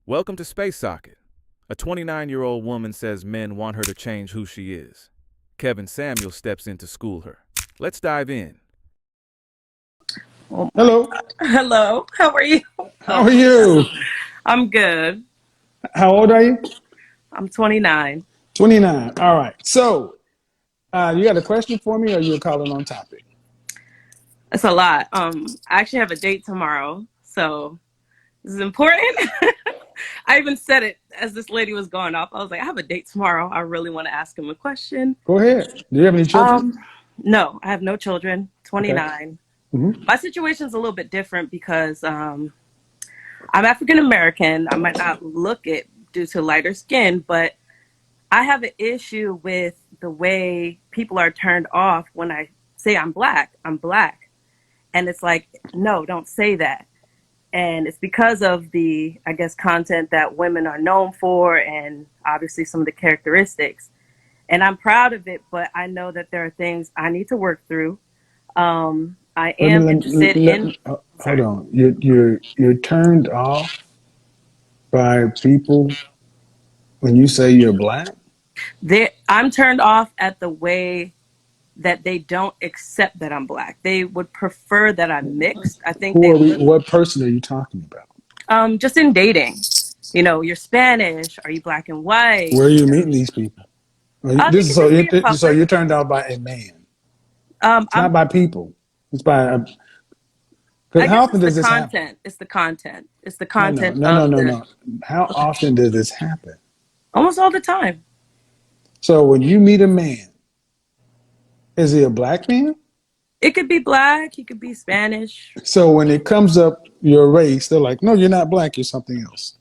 Welcome to Space Socket. A 29-year-old woman says men want her to change who she is. Kevin Samuel steps in to school her. Let's dive in. Oh my Hello. God. Hello. How are you? How Oh are my God. you? I'm good. How old are you? I'm 29. 29. All right. So, you got a question for me or you're calling on topic? That's a lot. I actually have a date tomorrow, so this is important. I even said it as this lady was going off. I was like, I have a date tomorrow. I really want to ask him a question. Go ahead. Do you have any children? Um, no, I have no children. Okay. 29. Hmm. My situation's a little bit different because I'm African American. I might not look it due to lighter skin, but I have an issue with the way people are turned off when I say I'm black. I'm black. And it's like, no, don't say that. And it's because of the, I guess, content that women are known for and obviously some of the characteristics. And I'm proud of it, but I know that there are things I need to work through. I Let me, am interested in, hold sorry, on. You're turned off by people when you say you're black? I'm turned off at the way that they don't accept that I'm black. They would prefer that I'm mixed. I think Who they are we? look, What person are you talking about? just in dating, you're Spanish, are you black and white? Where are you meeting these people? It This is could just be in so public. you're turned off by a man. It's I'm, not by people. It's by, because I how guess often it's the does this happen? content. It's the content. It's the No, no, content no, no, of no, the, no. How okay, often does this happen? almost all the time. So when you meet a man, is he a black man? It could be black, he could be Spanish. So when it comes up your race, they're like, "No, you're not black. You're something else."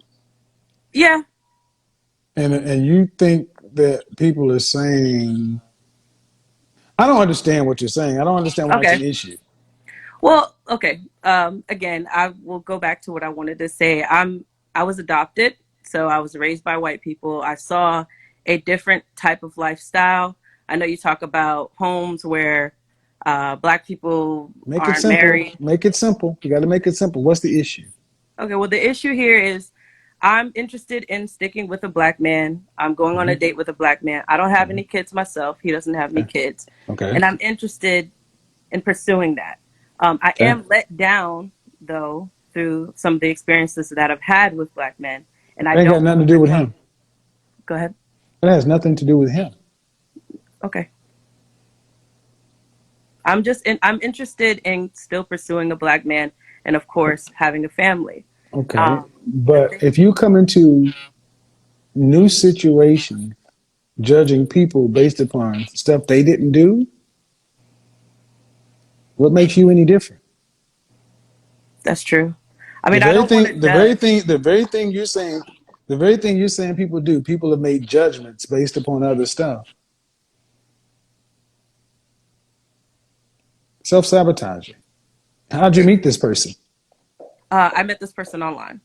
Yeah, And you think that people are saying, "I don't understand what you're saying. I don't understand why it's okay. an issue." Well, okay. Again, I will go back to what I wanted to say. I was adopted, so I was raised by white people. I saw a different type of lifestyle. I know you talk about homes where black people Make it aren't simple. married. Make it simple. You got to make it simple. What's the issue? Okay, well, the issue here is I'm interested in sticking with a black man. I'm going on a Hmm. date with a black man. I don't have Hmm. any kids myself. He doesn't have any Okay. kids. Okay. And I'm interested in pursuing that. I Okay. am let down, though, through some of the experiences that I've had with black men. And I It ain't got don't nothing to want do to with go. him. Go ahead. It has nothing to do with him. Okay. I'm interested in still pursuing a black man and, of course, having a family. Okay. Um, the But thing, if you come into new situations judging people based upon stuff they didn't do, what makes you any different? that's true. I The mean, I very don't want to thing, the very judge. thing, the very thing you're saying, the very thing you're saying people do, people have made judgments based upon other stuff. Self-sabotaging. How'd you meet this person? I met this person online.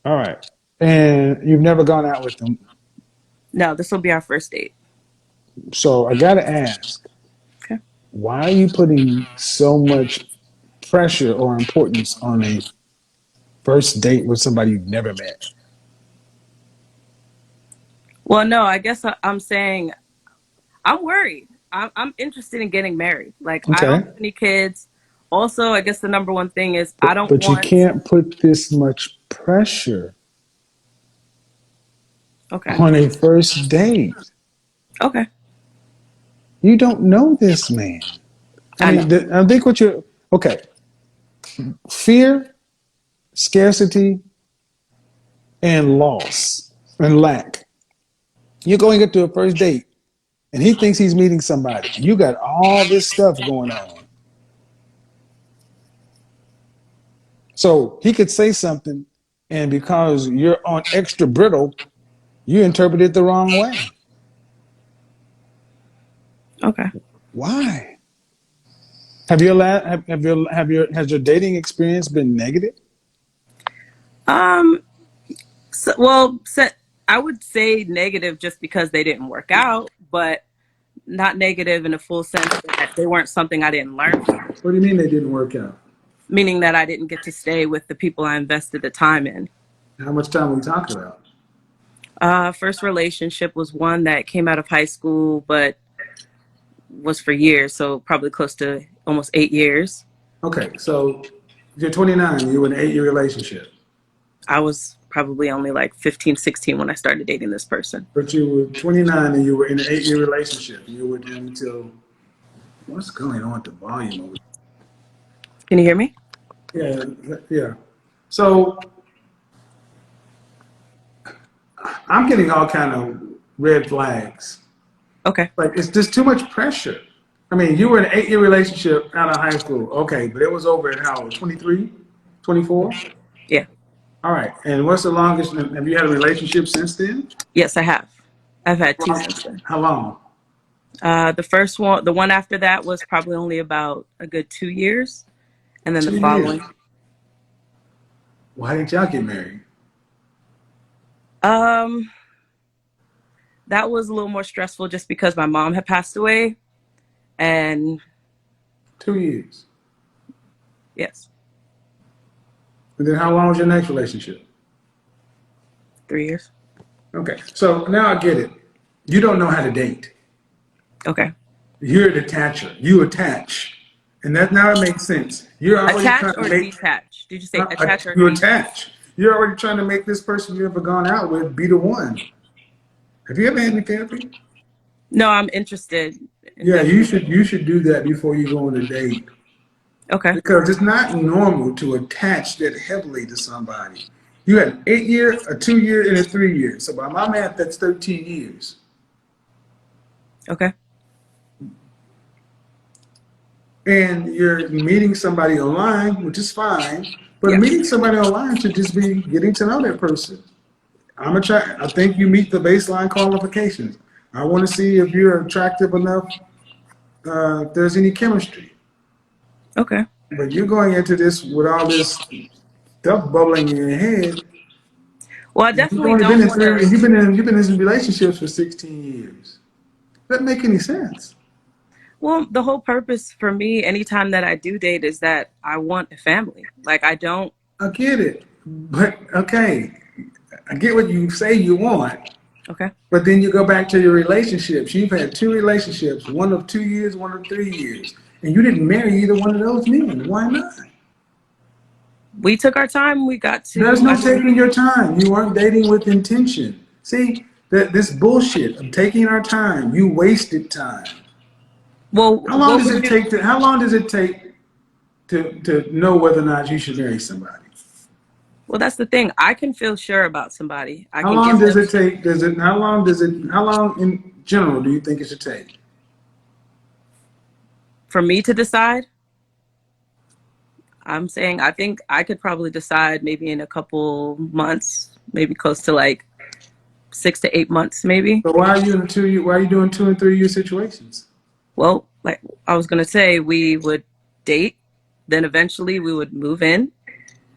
All right. And you've never gone out with them. No, this will be our first date. So I gotta ask, Okay. why are you putting so much pressure or importance on a first date with somebody you've never met? Well, no, I guess I'm saying I'm worried. I'm interested in getting married. Like, I don't Okay. have any kids. Also, I guess the number one thing is I don't But you want. can't put this much pressure Okay. on a first date. Okay. You don't know this man. I I know. mean, I think what you're, okay, fear, scarcity, and loss and lack. You're going into a first date and he thinks he's meeting somebody. You got all this stuff going on. So he could say something, and because you're on extra brittle, you interpret it the wrong way. Okay. Why? Have your has your dating experience been negative? Um. So I would say negative just because they didn't work out, but not negative in a full sense that they weren't something I didn't learn from. What do you mean they didn't work out? Meaning that I didn't get to stay with the people I invested the time in. How much time are we talking about? First relationship was one that came out of high school, but was for years, so probably close to almost 8 years. Okay, so you're 29. You were in an 8-year relationship, I was probably only like 15, 16 when I started dating this person. but you were 29 and you were in an 8-year relationship. You were with him until what's going on with the volume over Can you hear me? here? Yeah, yeah. So I'm getting all kind of red flags. Okay. Like it's just too much pressure. I mean, you were in an 8-year relationship out of high school. Okay, but it was over at how, 23, 24? Yeah. All right. And what's the longest? Have you had a relationship since then? Yes, I have. I've had two since then. How long? The first one, the one after that was probably only about a good 2 years. And then the 2 years. following. Why didn't y'all get married? Um, that was a little more stressful just because my mom had passed away. And 2 years. yes, And then how long was your next relationship? 3 years. Okay. So now I get it. You don't know how to date. Okay. You're an attacher. You attach. And that now it makes sense. You're already Attach trying to or make detach? Did you say attach or you detach? attach. You're already trying to make this person you ever gone out with be the one. Have you ever had any therapy? No, I'm interested in Yeah, doing. you should do that before you go on a date. Okay. Because it's not normal to attach that heavily to somebody. You had an 8-year, a 2-year, and a 3-year. So by my math, that's 13 years. Okay. And you're meeting somebody online, which is fine, but Yeah. meeting somebody online should just be getting to know that person. I think you meet the baseline qualifications. I want to see if you're attractive enough, if there's any chemistry. Okay. But you're going into this with all this stuff bubbling in your head. Well, I And you've definitely only been don't in want to. three, and you've been in relationships for 16 years. Doesn't make any sense. Well, the whole purpose for me, anytime that I do date, is that I want a family. Like, I don't. I get it, but okay, I get what you say you want, Okay. but then you go back to your relationships. You've had two relationships, one of 2 years, one of 3 years, and you didn't marry either one of those men. Why not? We took our time. We got There's to, no I mean, taking your time. You weren't dating with intention. See, that this bullshit of taking our time, you wasted time. well, what would you, How long does it take to know whether or not you should marry somebody? well, that's the thing. I can feel sure about somebody. I How can long give does them, it take? How long in general do you think it should take? for me to decide. I'm saying I think I could probably decide maybe in a couple months, maybe close to like 6 to 8 months, maybe. So why are you in a 2 year? Why are you doing 2 and 3 year situations? Well, like I was going to say, we would date, then eventually we would move in.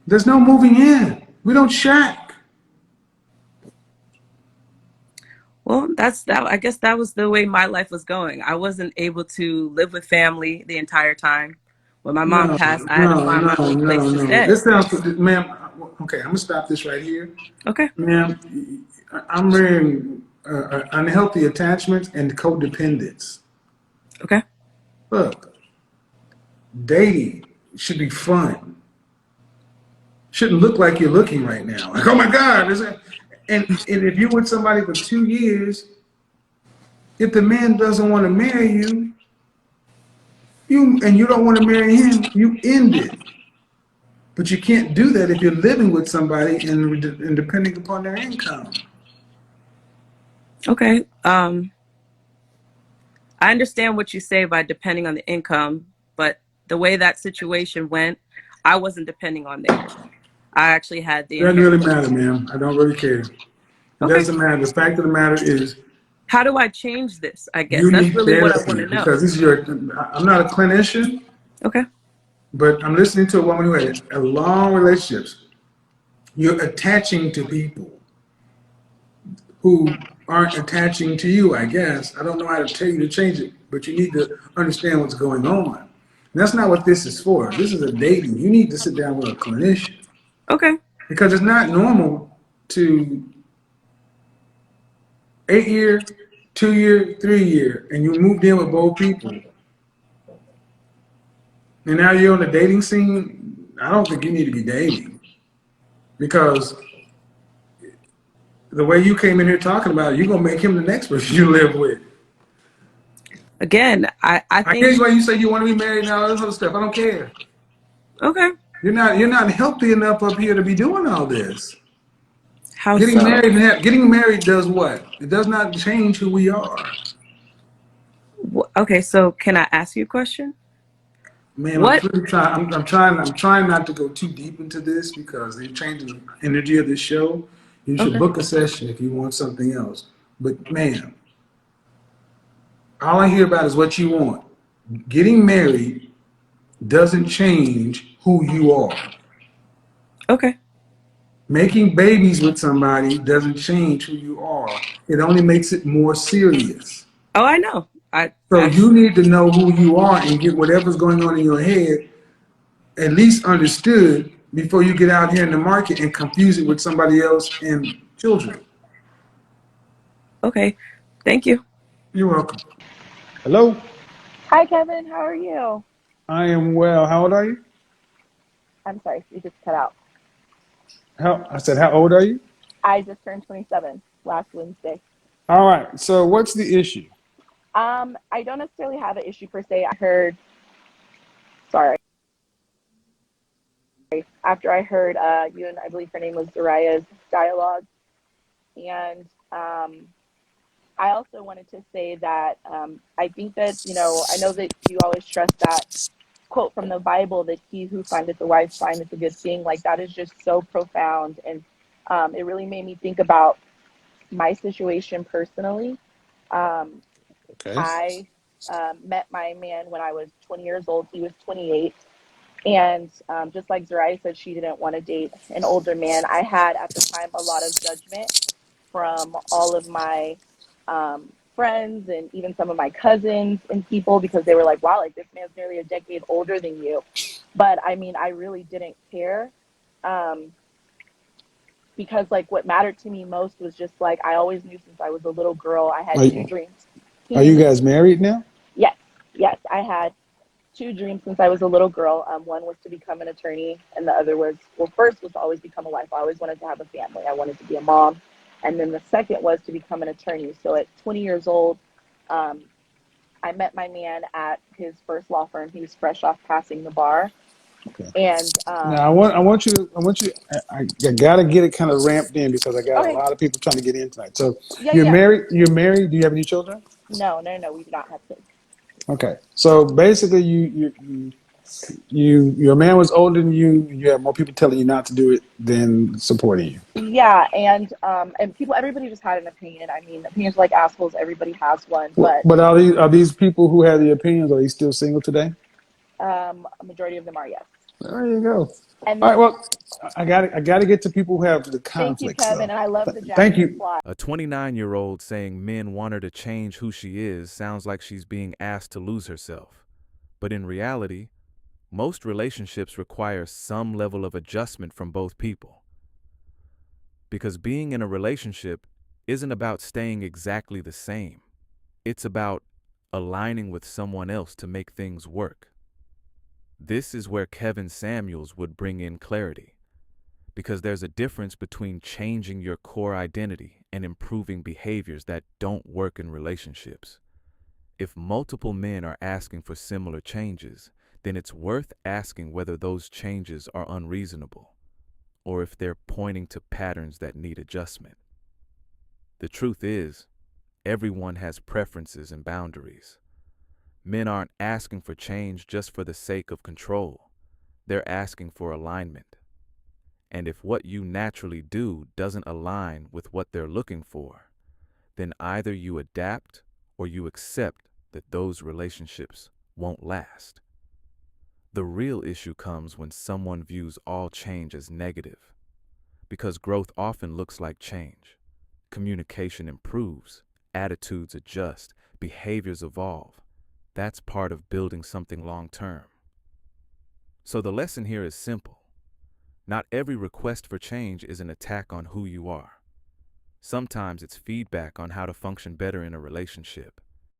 There's no moving in. We don't shack. Well, that's that. I guess that was the way my life was going. I wasn't able to live with family the entire time. When my mom No, passed, I had to no, find my no, own place no, to no. stay. This sounds, ma'am. Okay, I'm gonna stop this right here, Okay. ma'am. I'm wearing unhealthy attachments and codependence. Okay. Look, dating should be fun. Shouldn't look like you're looking right now. Like, oh my God, is it? And if you're with somebody for 2 years, if the man doesn't want to marry you, you don't want to marry him, you end it. But you can't do that if you're living with somebody and depending upon their income. Okay. I understand what you say by depending on the income, but the way that situation went, I wasn't depending on the income. I actually had the It doesn't really inheritance. matter, ma'am. I don't really care. It Okay. doesn't matter. The fact of the matter is, How do I change this? I guess you that's need really what I want therapy to know. because this is your. I'm not a clinician, Okay. but I'm listening to a woman who had a long relationships. You're attaching to people who aren't attaching to you, I guess. I don't know how to tell you to change it, but you need to understand what's going on. And that's not what this is for. This is a dating. You need to sit down with a clinician Okay. because it's not normal to 8 year, 2 year, 3 year, and you moved in with both people, and now you're on the dating scene, I don't think you need to be dating because the way you came in here talking about it, you're gonna make him the next person you live with. Again, I I get think, why you say you want to be married and all this other stuff. I don't care. okay, You're not healthy enough up here to be doing all this. how Getting so? married getting married does what? It does not change who we are. Okay, so can I ask you a question? Ma'am, I'm What? really trying. I'm trying not to go too deep into this because they're changing the energy of this show. You should Okay, book a session if you want something else. But ma'am, all I hear about is what you want. Getting married doesn't change who you are. okay. Making babies with somebody doesn't change who you are. It only makes it more serious. Oh, I know. I So you actually, need to know who you are and get whatever's going on in your head at least understood before you get out here in the market and confuse it with somebody else and children. okay. Thank you. You're welcome. Hello? Hi, Kevin. How are you? I am well. How old are you? I'm sorry, you just cut out. I said, how old are you? I just turned 27 last Wednesday. All right. So what's the issue? I don't necessarily have an issue per se. I heard, sorry, after I heard you and I believe her name was Zariah's dialogue, and I also wanted to say that I think that I know that you always stress that quote from the Bible that he who findeth a wife findeth a good thing. Like that is just so profound, and it really made me think about my situation personally. Um, Okay. I met my man when I was 20 years old. He was 28. And just like Zariah said, she didn't want to date an older man. I had at the time a lot of judgment from all of my friends and even some of my cousins and people because they were like, wow, like this man's nearly a decade older than you. But I mean, I really didn't care. Um, because like what mattered to me most was just like I always knew since I was a little girl I had Are, two dreams. are He you was guys married now? yes, yes, I had two dreams since I was a little girl. One was to become an attorney, and the other was well, first was to always become a wife. I always wanted to have a family. I wanted to be a mom, and then the second was to become an attorney. So at 20 years old, um, I met my man at his first law firm. He was fresh off passing the bar, Okay. and Now I gotta get it kind of ramped in because I got a okay, lot of people trying to get in tonight. So yeah, you're yeah, married. You're married. Do you have any children? no, no, no, we do not have kids. Okay. So basically, your man was older than you. You have more people telling you not to do it than supporting you. Yeah, and people, everybody just had an opinion. I mean, opinions are like assholes. Everybody has one, but But are these people who have the opinions? Are they still single today? a majority of them are yes. There you go. And All right. then Well, I got to get to people who have the thank you, conflicts Kevin, though. and I love the Thank Jasmine you. fly. A 29-year-old saying men want her to change who she is sounds like she's being asked to lose herself. But in reality, most relationships require some level of adjustment from both people. Because being in a relationship isn't about staying exactly the same. It's about aligning with someone else to make things work. This is where Kevin Samuels would bring in clarity, because there's a difference between changing your core identity and improving behaviors that don't work in relationships. If multiple men are asking for similar changes, then it's worth asking whether those changes are unreasonable, or if they're pointing to patterns that need adjustment. The truth is, everyone has preferences and boundaries. Men aren't asking for change just for the sake of control. They're asking for alignment. And if what you naturally do doesn't align with what they're looking for, then either you adapt or you accept that those relationships won't last. The real issue comes when someone views all change as negative, because growth often looks like change. Communication improves, attitudes adjust, behaviors evolve. That's part of building something long-term. So the lesson here is simple. Not every request for change is an attack on who you are. Sometimes it's feedback on how to function better in a relationship.